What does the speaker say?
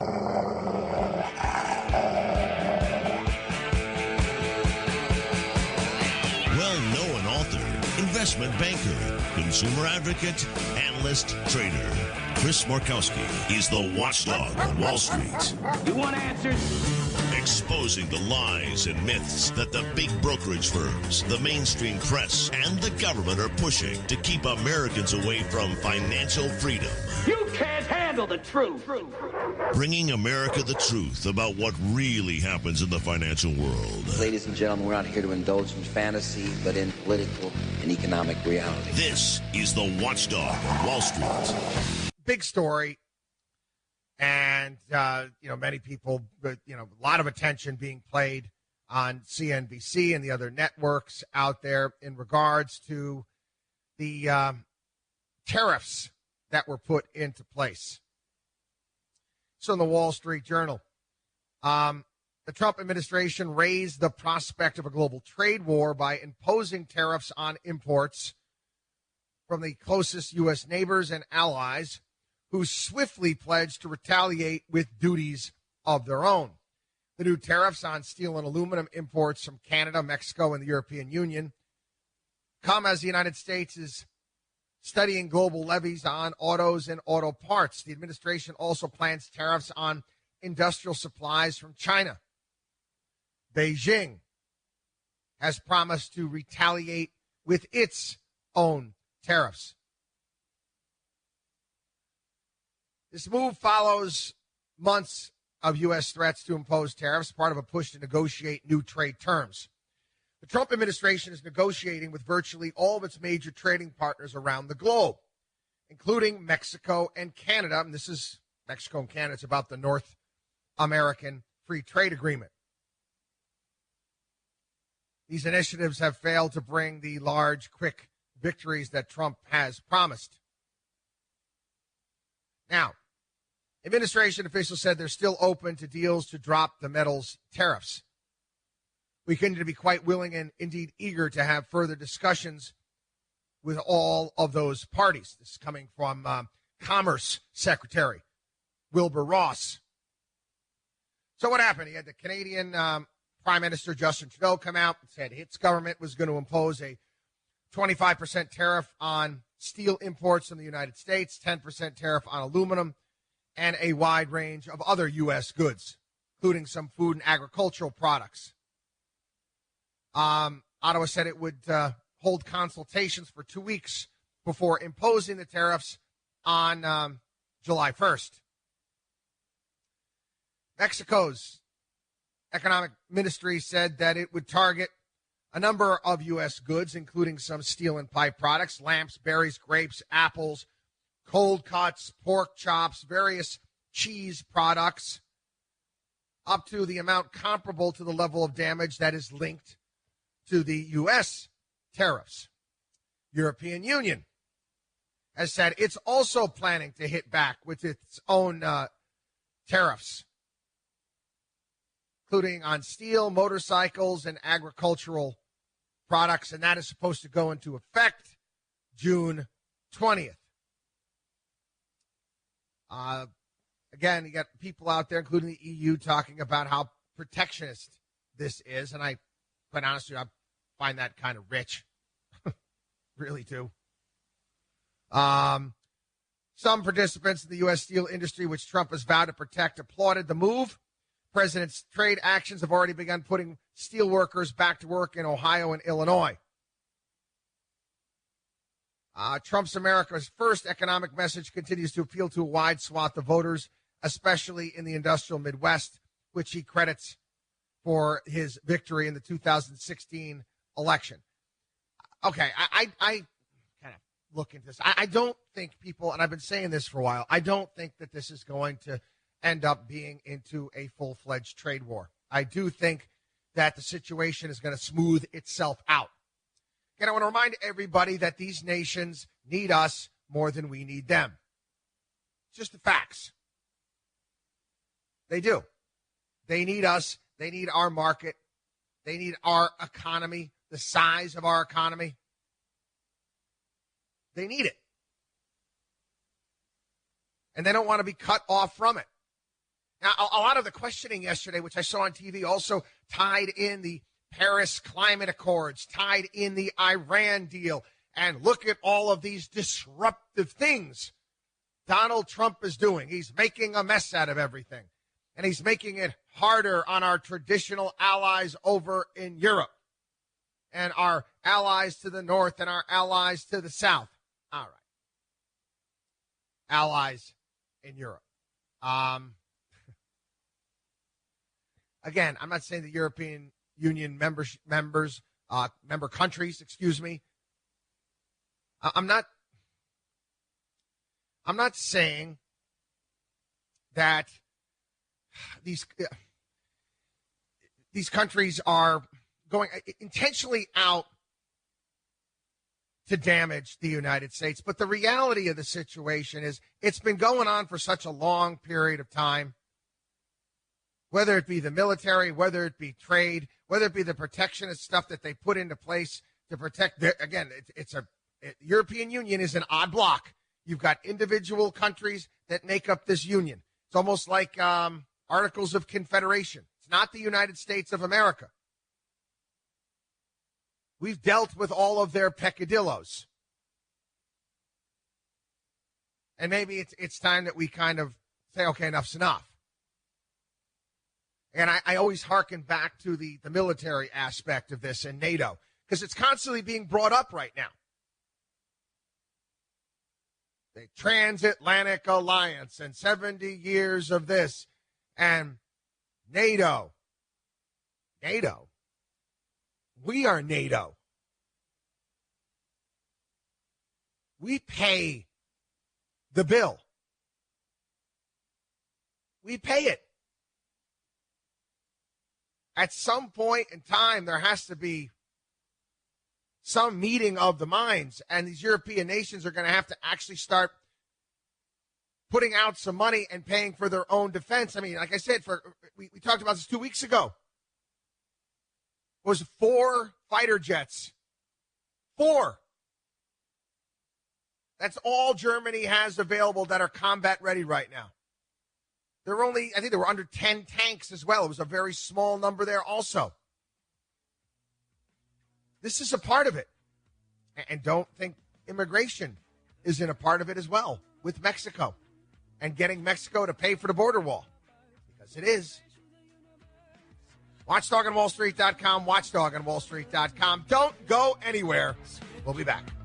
Well-known author, investment banker, consumer advocate, analyst, trader. Chris Markowski is the Watchdog on Wall Street. You want answers? Exposing the lies and myths that the big brokerage firms, the mainstream press, and the government are pushing to keep Americans away from financial freedom. You can't handle the truth. Bringing America the truth about what really happens in the financial world. Ladies and gentlemen, we're not here to indulge in fantasy, but in political and economic reality. This is the Watchdog on Wall Street. Big story. And, many people, a lot of attention being played on CNBC and the other networks out there in regards to the tariffs that were put into place. So in the Wall Street Journal, the Trump administration raised the prospect of a global trade war by imposing tariffs on imports from the closest U.S. neighbors and allies, who swiftly pledged to retaliate with duties of their own. The new tariffs on steel and aluminum imports from Canada, Mexico, and the European Union come as the United States is studying global levies on autos and auto parts. The administration also plans tariffs on industrial supplies from China. Beijing has promised to retaliate with its own tariffs. This move follows months of U.S. threats to impose tariffs, part of a push to negotiate new trade terms. The Trump administration is negotiating with virtually all of its major trading partners around the globe, including Mexico and Canada. And this is Mexico and Canada. It's about the North American Free Trade Agreement. These initiatives have failed to bring the large, quick victories that Trump has promised. Now, administration officials said they're still open to deals to drop the metals tariffs. We continue to be quite willing and indeed eager to have further discussions with all of those parties. This is coming from Commerce Secretary Wilbur Ross. So what happened? He had the Canadian Prime Minister Justin Trudeau come out and said its government was going to impose a 25% tariff on steel imports from the United States, 10% tariff on aluminum, and a wide range of other U.S. goods, including some food and agricultural products. Ottawa said it would hold consultations for 2 weeks before imposing the tariffs on July 1st. Mexico's economic ministry said that it would target a number of U.S. goods, including some steel and pipe products, lamps, berries, grapes, apples, cold cuts, pork chops, various cheese products, up to the amount comparable to the level of damage that is linked to the U.S. tariffs. European Union has said it's also planning to hit back with its own tariffs, including on steel, motorcycles, and agricultural products, and that is supposed to go into effect June 20th. Again, you got people out there, including the EU, talking about how protectionist this is, and I, quite honestly, I find that kind of rich. Really do. Some participants in the U.S. steel industry, which Trump has vowed to protect, applauded the move. President's trade actions have already begun putting steel workers back to work in Ohio and Illinois. Trump's America's First economic message continues to appeal to a wide swath of voters, especially in the industrial Midwest, which he credits for his victory in the 2016 election. Okay, I kind of look into this. I don't think people, and I've been saying this for a while, I don't think that this is going to end up being into a full-fledged trade war. I do think that the situation is going to smooth itself out. And I want to remind everybody that these nations need us more than we need them. Just the facts. They do. They need us. They need our market. They need our economy, the size of our economy. They need it. And they don't want to be cut off from it. Now, a lot of the questioning yesterday, which I saw on TV, also tied in the Paris Climate Accords, tied in the Iran deal. And look at all of these disruptive things Donald Trump is doing. He's making a mess out of everything. And he's making it harder on our traditional allies over in Europe and our allies to the north and our allies to the south. All right. Allies in Europe. Again, I'm not saying the European Union member countries, I'm not saying that these countries are going intentionally out to damage the United States. But the reality of the situation is it's been going on for such a long period of time, whether it be the military, whether it be trade, whether it be the protectionist stuff that they put into place to protect European Union is an odd block. You've got individual countries that make up this union. It's almost like Articles of Confederation. It's not the United States of America. We've dealt with all of their peccadillos. And maybe it's time that we kind of say, okay, enough's enough. And I always hearken back to the military aspect of this and NATO, because it's constantly being brought up right now. The Transatlantic Alliance and 70 years of this and NATO. We are NATO. We pay the bill. We pay it. At some point in time, there has to be some meeting of the minds, and these European nations are going to have to actually start putting out some money and paying for their own defense. I mean, like I said, we talked about this 2 weeks ago. It was 4 fighter jets. 4. That's all Germany has available that are combat ready right now. I think there were under 10 tanks as well. It was a very small number there also. This is a part of it. And don't think immigration isn't a part of it as well with Mexico and getting Mexico to pay for the border wall, because it is. WatchdogOnWallStreet.com, WatchdogOnWallStreet.com. Don't go anywhere. We'll be back.